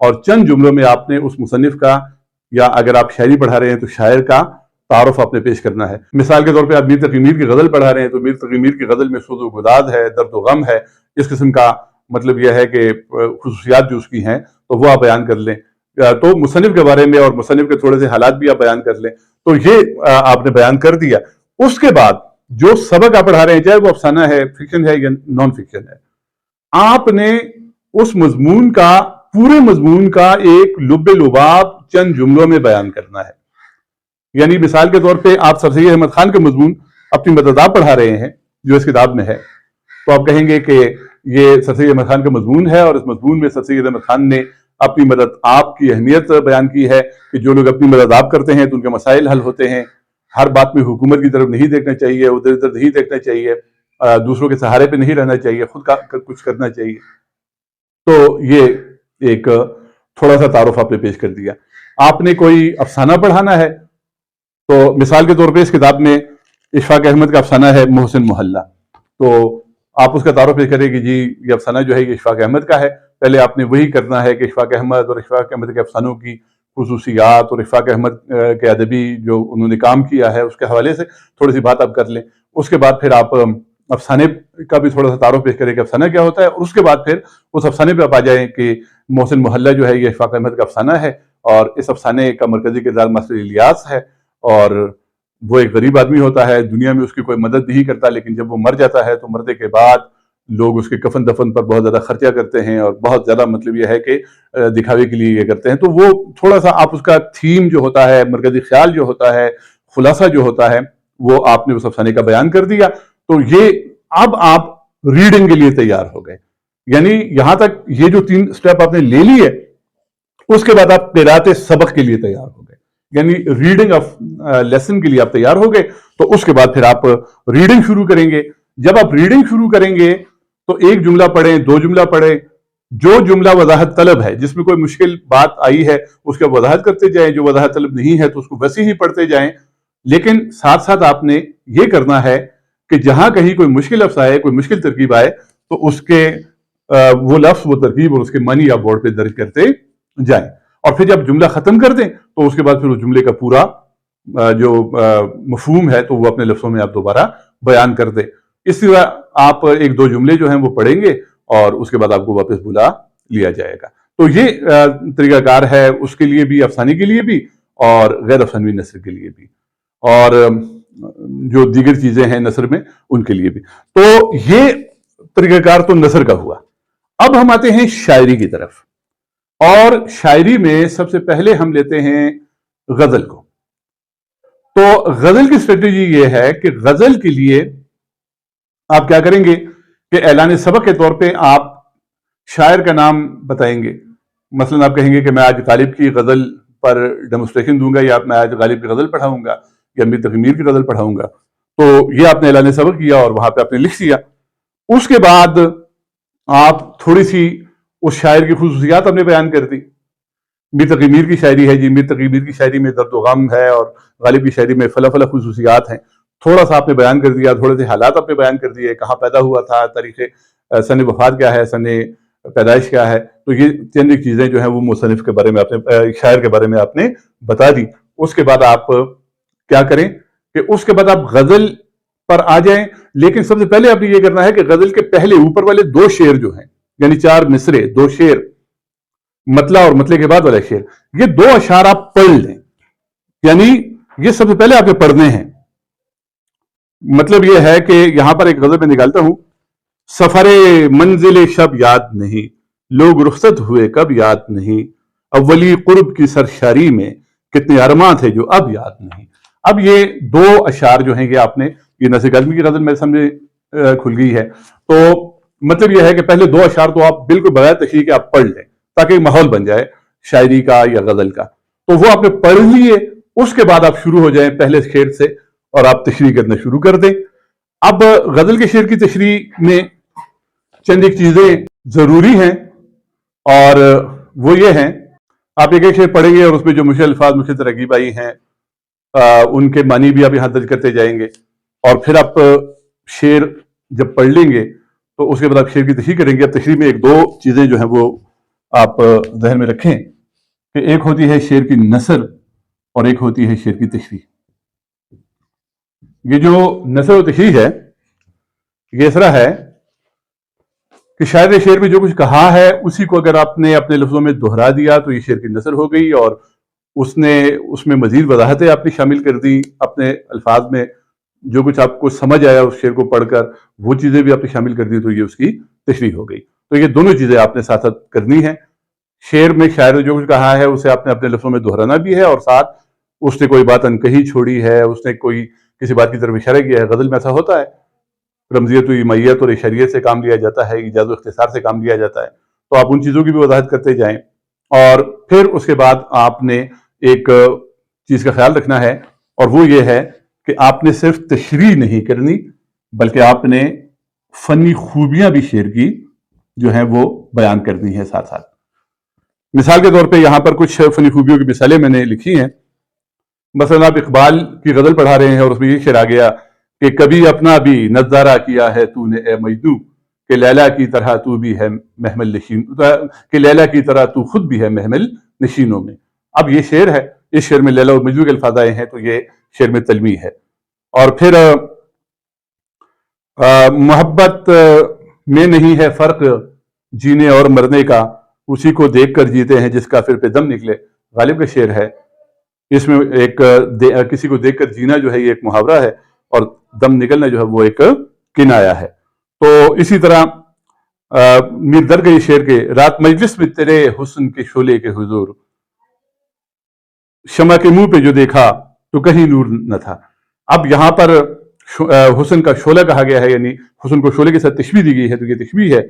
اور چند جملوں میں آپ نے اس مصنف کا، یا اگر آپ شاعری پڑھا رہے ہیں تو شاعر کا تعارف آپ نے پیش کرنا ہے۔ مثال کے طور پہ آپ میر تقی میر کی غزل پڑھا رہے ہیں تو میر تقی میر کی غزل میں سوز و گداز ہے، درد و غم ہے، اس قسم کا مطلب یہ ہے کہ خصوصیات جو اس کی ہیں تو وہ آپ بیان کر لیں۔ تو مصنف کے بارے میں اور مصنف کے تھوڑے سے حالات بھی آپ بیان کر لیں، تو یہ آپ نے بیان کر دیا۔ اس کے بعد جو سبق آپ پڑھا رہے ہیں، چاہے وہ افسانہ ہے، فکشن ہے یا نان فکشن ہے، آپ نے اس مضمون کا، پورے مضمون کا ایک لب لباب چند جملوں میں بیان کرنا ہے۔ یعنی مثال کے طور پہ آپ سر سید احمد خان کا مضمون اپنی مدد پڑھا رہے ہیں جو اس کتاب میں ہے، تو آپ کہیں گے کہ یہ سر سید احمد خان کا مضمون ہے، اور اس مضمون میں سر سید احمد خان نے اپنی مدد آپ کی اہمیت بیان کی ہے کہ جو لوگ اپنی مدد آپ کرتے ہیں تو ان کے مسائل حل ہوتے ہیں، ہر بات میں حکومت کی طرف نہیں دیکھنا چاہیے، ادھر ادھر نہیں دیکھنا چاہیے، دوسروں کے سہارے پہ نہیں رہنا چاہیے، خود کا کچھ کرنا چاہیے۔ تو یہ ایک تھوڑا سا تعارف آپ نے پیش کر دیا۔ آپ نے کوئی افسانہ پڑھانا ہے تو مثال کے طور پہ اس کتاب میں اشفاق احمد کا افسانہ ہے محسن محلہ، تو آپ اس کا تعارف پیش کریں کہ جی یہ افسانہ جو ہے یہ اشفاق احمد کا ہے۔ پہلے آپ نے وہی کرنا ہے کہ اشفاق احمد اور اشفاق احمد کے افسانوں کی خصوصیات اور اشفاق احمد کے ادبی جو انہوں نے کام کیا ہے اس کے حوالے سے تھوڑی سی بات آپ کر لیں۔ اس کے بعد پھر آپ افسانے کا بھی تھوڑا سا تعارف پیش کریں کہ افسانہ کیا ہوتا ہے، اور اس کے بعد پھر اس افسانے پہ آپ آ جائیں کہ محسن محلہ جو ہے یہ اشفاق احمد کا افسانہ ہے، اور اس افسانے کا مرکزی کردار ماسٹر الیاس ہے، اور وہ ایک غریب آدمی ہوتا ہے، دنیا میں اس کی کوئی مدد نہیں کرتا، لیکن جب وہ مر جاتا ہے تو مرنے کے بعد لوگ اس کے کفن دفن پر بہت زیادہ خرچہ کرتے ہیں، اور بہت زیادہ مطلب یہ ہے کہ دکھاوے کے لیے یہ کرتے ہیں۔ تو وہ تھوڑا سا آپ اس کا تھیم جو ہوتا ہے، مرکزی خیال جو ہوتا ہے، خلاصہ جو ہوتا ہے، وہ آپ نے اس افسانے کا بیان کر دیا۔ تو یہ اب آپ ریڈنگ کے لیے تیار ہو گئے، یعنی یہاں تک یہ جو 3 سٹیپ آپ نے لے لیے، اس کے بعد آپ قراءت سبق کے لیے تیار ہو گئے، یعنی ریڈنگ آف لیسن کے لیے آپ تیار ہو گئے۔ تو اس کے بعد پھر آپ ریڈنگ شروع کریں گے۔ جب آپ ریڈنگ شروع کریں گے تو ایک جملہ پڑھیں، 2 جملہ پڑھیں، جو جملہ وضاحت طلب ہے، جس میں کوئی مشکل بات آئی ہے اس کا وضاحت کرتے جائیں، جو وضاحت طلب نہیں ہے تو اس کو ویسے ہی پڑھتے جائیں، لیکن ساتھ ساتھ آپ نے یہ کرنا ہے کہ جہاں کہیں کوئی مشکل لفظ آئے، کوئی مشکل ترکیب آئے، تو اس کے وہ لفظ، وہ ترکیب اور اس کے معنی آپ بورڈ پہ درج کرتے جائیں، اور پھر جب جملہ ختم کر دیں تو اس کے بعد پھر اس جملے کا پورا جو مفہوم ہے تو وہ اپنے لفظوں میں آپ دوبارہ بیان کر دیں۔ اس طرح آپ 1-2 جملے جو ہیں وہ پڑھیں گے، اور اس کے بعد آپ کو واپس بلا لیا جائے گا۔ تو یہ طریقہ کار ہے اس کے لیے بھی، افسانے کے لیے بھی، اور غیر افسانوی نثر کے لیے بھی، اور جو دیگر چیزیں ہیں نثر میں ان کے لیے بھی۔ تو یہ طریقہ کار تو نثر کا ہوا۔ اب ہم آتے ہیں شاعری کی طرف، اور شاعری میں سب سے پہلے ہم لیتے ہیں غزل کو۔ تو غزل کی اسٹریٹجی یہ ہے کہ غزل کے لیے آپ کیا کریں گے کہ اعلان سبق کے طور پہ آپ شاعر کا نام بتائیں گے۔ مثلا آپ کہیں گے کہ میں آج غالب کی غزل پر ڈیمونسٹریشن دوں گا، یا میں آج غالب کی غزل پڑھاؤں گا، یا میر تقی میر کی غزل پڑھاؤں گا۔ تو یہ آپ نے اعلان سبق کیا اور وہاں پہ آپ نے لکھ دیا۔ اس کے بعد آپ تھوڑی سی اس شاعر کی خصوصیات آپ نے بیان کر دی۔ میر تقی میر کی شاعری ہے، جی میر تقی میر کی شاعری میں درد و غم ہے، اور غالب کی شاعری میں فلاں فلاں خصوصیات ہیں، تھوڑا سا آپ نے بیان کر دیا، تھوڑے سے حالات آپ نے بیان کر دیے، کہاں پیدا ہوا تھا، تاریخ سن وفات کیا ہے، سن پیدائش کیا ہے۔ تو یہ چند ایک چیزیں جو ہیں وہ مصنف کے بارے میں آپ نے، شاعر کے بارے میں آپ نے بتا دی۔ اس کے بعد آپ کیا کریں کہ اس کے بعد آپ غزل پر آ جائیں، لیکن سب سے پہلے آپ نے یہ کرنا ہے کہ غزل کے پہلے اوپر والے 2 شعر جو ہیں، یعنی 4 مصرے، 2 شعر، مطلع اور مطلع کے بعد والا شعر، یہ 2 اشعار آپ پڑھ لیں، یعنی یہ سب سے پہلے آپ نے پڑھنے ہیں۔ مطلب یہ ہے کہ یہاں پر ایک غزل میں نکالتا ہوں: سفر منزل شب یاد نہیں، لوگ رخصت ہوئے کب یاد نہیں، اولی قرب کی سرشاری میں کتنے ارماں تھے جو اب یاد نہیں۔ اب یہ 2 اشعار جو ہیں یہ آپ نے، یہ نصر کاظمی کی غزل میرے سامنے کھل گئی ہے، تو مطلب یہ ہے کہ پہلے 2 اشعار تو آپ بالکل بغیر تشریح کے آپ پڑھ لیں تاکہ ایک ماحول بن جائے شاعری کا یا غزل کا۔ تو وہ آپ نے پڑھ لیے، اس کے بعد آپ شروع ہو جائیں پہلے شعر سے اور آپ تشریح کرنا شروع کر دیں۔ اب غزل کے شعر کی تشریح میں چند ایک چیزیں ضروری ہیں، اور وہ یہ ہیں، آپ ایک ایک شعر پڑھیں گے اور اس میں جو مشکل الفاظ، مشکل ترکیب آئی ہیں ان کے معنی بھی آپ یہاں درج کرتے جائیں گے، اور پھر آپ شعر جب پڑھ لیں گے تو اس کے بعد آپ شعر کی تشریح کریں گے۔ اب تشریح میں 1-2 چیزیں جو ہیں وہ آپ ذہن میں رکھیں کہ ایک ہوتی ہے شعر کی نثر اور ایک ہوتی ہے شعر کی تشریح. یہ جو نثر و تشریح ہے یہ اس طرح ہے کہ شاعر نے شعر میں جو کچھ کہا ہے اسی کو اگر آپ نے اپنے لفظوں میں دہرا دیا تو یہ شعر کی نثر ہو گئی، اور اس میں مزید وضاحتیں آپ نے شامل کر دی اپنے الفاظ میں. جو کچھ آپ کو سمجھ آیا اس شعر کو پڑھ کر وہ چیزیں بھی آپ نے شامل کر دی تو یہ اس کی تشریح ہو گئی. تو یہ دونوں چیزیں آپ نے ساتھ ساتھ کرنی ہیں. شعر میں شاعر نے جو کچھ کہا ہے اسے آپ نے اپنے لفظوں میں دہرانا بھی ہے، اور ساتھ اس نے کوئی بات انکہی چھوڑی ہے، اس نے کوئی کسی بات کی طرف اشارہ کیا ہے. غزل میں ایسا ہوتا ہے، رمزیت و ایمائیت اور اشاریت سے کام لیا جاتا ہے، ایجاز و اختصار سے کام لیا جاتا ہے. تو آپ ان چیزوں کی بھی وضاحت کرتے جائیں، اور پھر اس کے بعد آپ نے ایک چیز کا خیال رکھنا ہے، اور وہ یہ ہے کہ آپ نے صرف تشریح نہیں کرنی بلکہ آپ نے فنی خوبیاں بھی شعر کی جو ہیں وہ بیان کرنی ہے ساتھ ساتھ. مثال کے طور پہ یہاں پر کچھ فنی خوبیوں کی مثالیں میں نے لکھی ہیں. مثلا آپ اقبال کی غزل پڑھا رہے ہیں اور اس میں یہ شعر آ گیا کہ کبھی اپنا بھی نظارہ کیا ہے تو نے اے مجنوں، کہ لیلا کی طرح تو بھی ہے محمل نشین، کہ لیلا کی طرح تو خود بھی ہے محمل نشینوں میں. اب یہ شعر ہے، اس شعر میں لیلا اور مجنوں کے الفاظ آئے ہیں تو یہ شعر میں تلمیح ہے. اور پھر محبت میں نہیں ہے فرق جینے اور مرنے کا، اسی کو دیکھ کر جیتے ہیں جس کافر پہ دم نکلے. غالب کا شعر ہے، اس میں ایک کسی کو دیکھ کر جینا جو ہے یہ ایک محاورہ ہے، اور دم نکلنا جو ہے وہ ایک کنایا ہے. تو اسی طرح میر درد یہ شعر کے رات مجلس میں تیرے حسن کے شعلے کے حضور، شمع کے منہ پہ جو دیکھا تو کہیں نور نہ تھا. اب یہاں پر حسن کا شعلہ کہا گیا ہے، یعنی حسن کو شعلے کے ساتھ تشبیہ دی گئی ہے تو یہ تشبیہ ہے.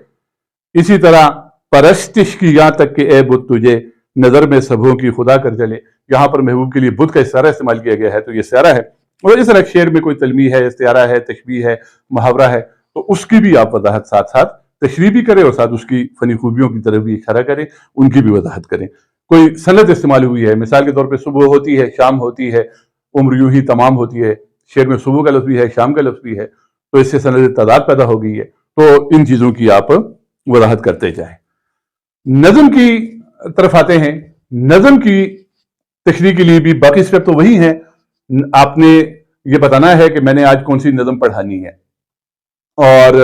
اسی طرح پرستش کی یہاں تک کہ اے بت تجھے نظر میں سبھوں کی خدا کر چلے، یہاں پر محبوب کے لیے بت کا استعارہ استعمال کیا گیا ہے تو یہ استعارہ ہے. اور اس طرح شعر میں کوئی تلمیح ہے، استعارہ ہے، تشبیہ ہے، محاورہ ہے، تو اس کی بھی آپ وضاحت ساتھ ساتھ تشریح بھی کریں اور ساتھ اس کی فنی خوبیوں کی طرف بھی اشارہ کریں، ان کی بھی وضاحت کریں. کوئی صنعت استعمال ہوئی ہے، مثال کے طور پہ صبح ہوتی ہے، شام ہوتی ہے، عمر یوں ہی تمام ہوتی ہے. شعر میں صبح کا لفظ بھی ہے، شام کا لفظ بھی ہے، تو اس سے صنعت تعداد پیدا ہو گئی ہے. تو ان چیزوں کی آپ وضاحت کرتے جائیں. نظم کی طرف آتے ہیں. نظم کی تشریح کے لیے بھی باقی اسٹیپ تو وہی ہیں. آپ نے یہ بتانا ہے کہ میں نے آج کون سی نظم پڑھانی ہے، اور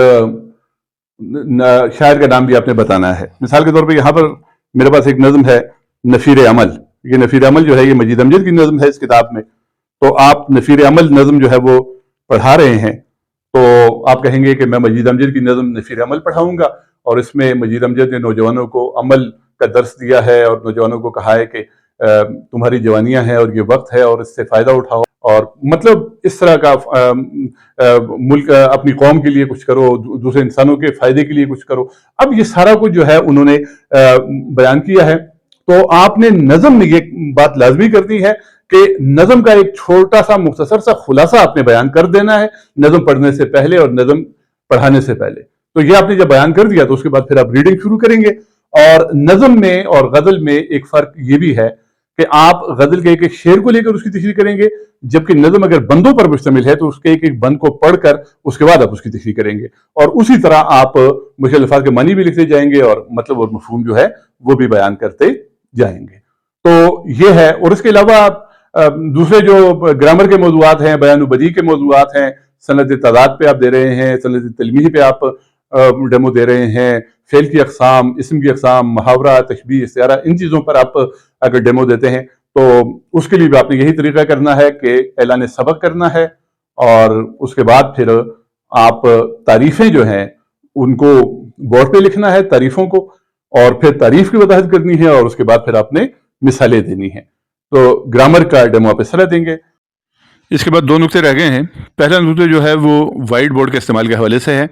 شاعر کا نام بھی آپ نے بتانا ہے. مثال کے طور پہ یہاں پر میرے پاس ایک نظم ہے نفیر عمل. یہ نفیر عمل جو ہے یہ مجید امجد کی نظم ہے اس کتاب میں. تو آپ نفیر عمل نظم جو ہے وہ پڑھا رہے ہیں تو آپ کہیں گے کہ میں مجید امجد کی نظم نفیر عمل پڑھاؤں گا، اور اس میں مجید امجد نے نوجوانوں کو عمل کا درس دیا ہے اور نوجوانوں کو کہا ہے کہ تمہاری جوانیاں ہیں اور یہ وقت ہے اور اس سے فائدہ اٹھاؤ، اور مطلب اس طرح کا ملک اپنی قوم کے لیے کچھ کرو، دوسرے انسانوں کے فائدے کے لیے کچھ کرو. اب یہ سارا کچھ جو ہے انہوں نے بیان کیا ہے. تو آپ نے نظم میں یہ بات لازمی کرنی ہے کہ نظم کا ایک چھوٹا سا مختصر سا خلاصہ آپ نے بیان کر دینا ہے نظم پڑھنے سے پہلے اور نظم پڑھانے سے پہلے. تو یہ آپ نے جب بیان کر دیا تو اس کے بعد پھر آپ ریڈنگ شروع کریں گے. اور نظم میں اور غزل میں ایک فرق یہ بھی ہے کہ آپ غزل کے ایک ایک شعر کو لے کر اس کی تشریح کریں گے، جبکہ نظم اگر بندوں پر مشتمل ہے تو اس کے ایک ایک بند کو پڑھ کر اس کے بعد آپ اس کی تشریح کریں گے. اور اسی طرح آپ مشکل الفاظ کے معنی بھی لکھتے جائیں گے اور مطلب اور مفہوم جو ہے وہ بھی بیان کرتے جائیں گے. تو یہ ہے. اور اس کے علاوہ دوسرے جو گرامر کے موضوعات ہیں، بیان و بدیع کے موضوعات ہیں، صنعت تعداد پہ آپ دے رہے ہیں، صنعت تلمیح پہ آپ ڈیمو دے رہے ہیں، فعل کی اقسام، اسم کی اقسام، محاورہ، تشبیہ، استعارہ، ان چیزوں پر آپ اگر ڈیمو دیتے ہیں تو اس کے لیے بھی آپ نے یہی طریقہ کرنا ہے کہ اعلان سبق کرنا ہے، اور اس کے بعد پھر آپ تعریفیں جو ہیں ان کو بورڈ پہ لکھنا ہے، تعریفوں کو، اور پھر تعریف کی وضاحت کرنی ہے، اور اس کے بعد پھر آپ نے مثالیں دینی ہیں. تو گرامر کا ڈیمو آپ اس طرح دیں گے. اس کے بعد دو نقطے رہ گئے ہیں. پہلا نقطہ جو ہے وہ وائٹ بورڈ کے استعمال کے حوالے سے ہے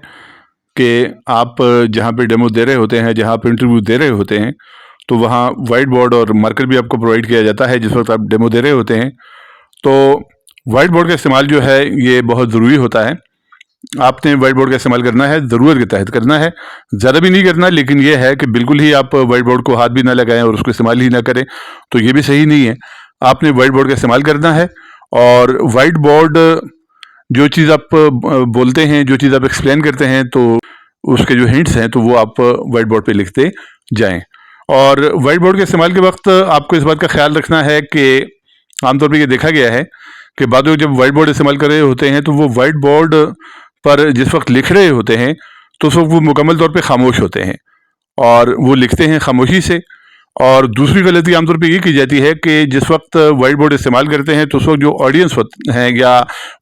کہ آپ جہاں پہ ڈیمو دے رہے ہوتے ہیں، جہاں پہ انٹرویو دے رہے ہوتے ہیں، تو وہاں وائٹ بورڈ اور مارکر بھی آپ کو پرووائڈ کیا جاتا ہے جس وقت آپ ڈیمو دے رہے ہوتے ہیں. تو وائٹ بورڈ کا استعمال جو ہے یہ بہت ضروری ہوتا ہے. آپ نے وائٹ بورڈ کا استعمال کرنا ہے، ضرورت کے تحت کرنا ہے، زیادہ بھی نہیں کرنا. لیکن یہ ہے کہ بالکل ہی آپ وائٹ بورڈ کو ہاتھ بھی نہ لگائیں اور اس کو استعمال ہی نہ کریں تو یہ بھی صحیح نہیں ہے. آپ نے وائٹ بورڈ کا استعمال کرنا ہے، اور وائٹ بورڈ جو چیز آپ بولتے ہیں، جو چیز آپ ایکسپلین کرتے ہیں، تو اس کے جو ہنٹس ہیں تو وہ آپ وائٹ بورڈ پہ لکھتے جائیں. اور وائٹ بورڈ کے استعمال کے وقت آپ کو اس بات کا خیال رکھنا ہے کہ عام طور پہ یہ دیکھا گیا ہے کہ بعض لوگ جب وائٹ بورڈ استعمال کر رہے ہوتے ہیں تو وہ وائٹ بورڈ پر جس وقت لکھ رہے ہوتے ہیں تو اس وقت وہ مکمل طور پہ خاموش ہوتے ہیں اور وہ لکھتے ہیں خاموشی سے. اور دوسری غلطی عام طور پہ یہ کی جاتی ہے کہ جس وقت وائٹ بورڈ استعمال کرتے ہیں تو اس وقت جو آڈینس ہیں یا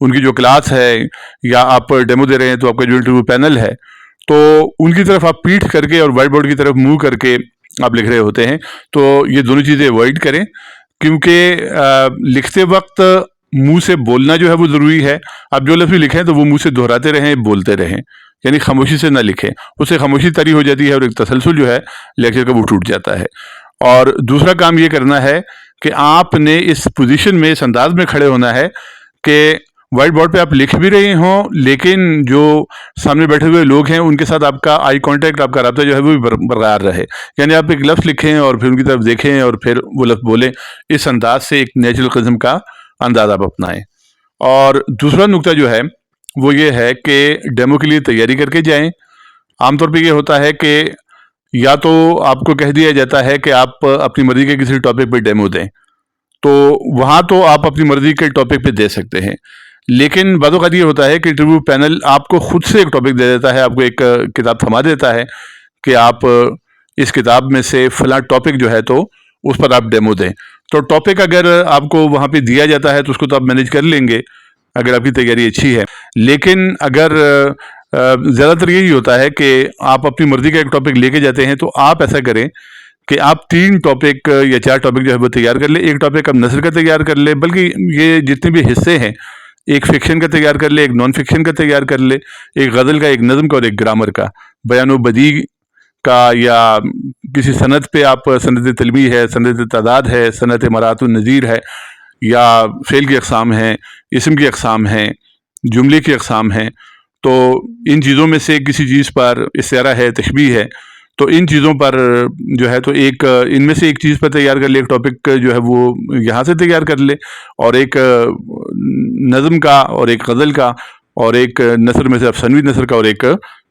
ان کی جو کلاس ہے یا آپ ڈیمو دے رہے ہیں تو آپ کا جو انٹرویو پینل ہے تو ان کی طرف آپ پیٹھ کر کے اور وائٹ بورڈ کی طرف منہ کر کے آپ لکھ رہے ہوتے ہیں. تو یہ دونوں چیزیں اوائڈ کریں کیونکہ لکھتے وقت منہ سے بولنا جو ہے وہ ضروری ہے. آپ جو لفظ بھی لکھیں تو وہ منہ سے دہراتے رہیں, بولتے رہیں, یعنی خاموشی سے نہ لکھیں. اس سے خاموشی طری ہو جاتی ہے اور ایک تسلسل جو ہے لیکچر کا وہ ٹوٹ جاتا ہے. اور دوسرا کام یہ کرنا ہے کہ آپ نے اس پوزیشن میں, اس انداز میں کھڑے ہونا ہے کہ وائٹ بورڈ پہ آپ لکھ بھی رہے ہوں لیکن جو سامنے بیٹھے ہوئے لوگ ہیں ان کے ساتھ آپ کا آئی کانٹیکٹ, آپ کا رابطہ جو ہے وہ بھی برقرار رہے. یعنی آپ ایک لفظ لکھیں اور پھر ان کی طرف دیکھیں اور پھر وہ لفظ بولیں. اس انداز سے ایک نیچرل قسم کا انداز آپ اپنائیں. اور دوسرا نقطہ جو ہے وہ یہ ہے کہ ڈیمو کے لیے تیاری کر کے جائیں. عام طور پہ یہ ہوتا ہے کہ یا تو آپ کو کہہ دیا جاتا ہے کہ آپ اپنی مرضی کے کسی ٹاپک پہ ڈیمو دیں, تو وہاں تو آپ اپنی مرضی کے ٹاپک پہ دے سکتے ہیں. لیکن بعض اوقات یہ ہوتا ہے کہ انٹرویو پینل آپ کو خود سے ایک ٹاپک دے دیتا ہے, آپ کو ایک کتاب تھما دیتا ہے کہ آپ اس کتاب میں سے فلاں ٹاپک جو ہے تو اس پر آپ ڈیمو دیں. تو ٹاپک اگر آپ کو وہاں پہ دیا جاتا ہے تو اس کو تو آپ مینیج کر لیں گے اگر آپ کی تیاری اچھی ہے. لیکن اگر زیادہ تر یہی ہوتا ہے کہ آپ اپنی مرضی کا ایک ٹاپک لے کے جاتے ہیں تو آپ ایسا کریں کہ آپ 3 ٹاپک یا 4 ٹاپک جو ہے وہ تیار کر لیں. ایک ٹاپک آپ نثر کا تیار کر لیں, بلکہ یہ جتنے بھی حصے ہیں ایک فکشن کا تیار کر لے, ایک نان فکشن کا تیار کر لے, ایک غزل کا, ایک نظم کا اور ایک گرامر کا, بیان و بدیع کا, یا کسی صنعت پہ آپ صنعت طلبی ہے, صنعت تعداد ہے, صنعت مرات النظیر ہے, یا فعل کی اقسام ہیں, اسم کی اقسام ہیں, جملے کی اقسام ہیں. تو ان چیزوں میں سے کسی چیز پر استعارہ ہے, تشبیہ ہے, تو ان چیزوں پر جو ہے تو ایک ان میں سے ایک چیز پر تیار کر لے, ایک ٹاپک جو ہے وہ یہاں سے تیار کر لے, اور ایک نظم کا اور ایک غزل کا اور ایک نثر میں سے افسانوی نثر کا اور ایک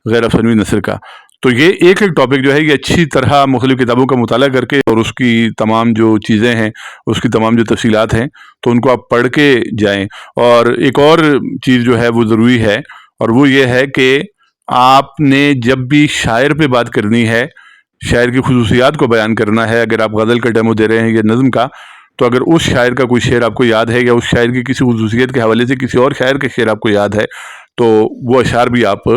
غیر افسانوی نثر کا. تو یہ ایک ٹاپک جو ہے یہ اچھی طرح مختلف کتابوں کا مطالعہ کر کے اور اس کی تمام جو چیزیں ہیں, اس کی تمام جو تفصیلات ہیں تو ان کو آپ پڑھ کے جائیں. اور ایک اور چیز جو ہے وہ ضروری ہے اور وہ یہ ہے کہ آپ نے جب بھی شاعر پہ بات کرنی ہے, شاعر کی خصوصیات کو بیان کرنا ہے, اگر آپ غزل کا ڈیمو دے رہے ہیں یا نظم کا, تو اگر اس شاعر کا کوئی شعر آپ کو یاد ہے یا اس شاعر کی کسی خصوصیت کے حوالے سے کسی اور شاعر کے شعر آپ کو یاد ہے تو وہ اشعار بھی آپ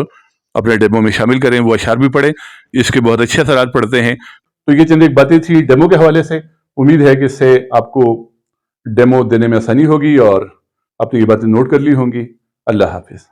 اپنے ڈیمو میں شامل کریں, وہ اشعار بھی پڑھیں. اس کے بہت اچھے اثرات پڑتے ہیں. تو یہ چند ایک باتیں تھی ڈیمو کے حوالے سے. امید ہے کہ اس سے آپ کو ڈیمو دینے میں آسانی ہوگی اور آپ نے یہ باتیں نوٹ کر لی ہوں گی. اللہ حافظ.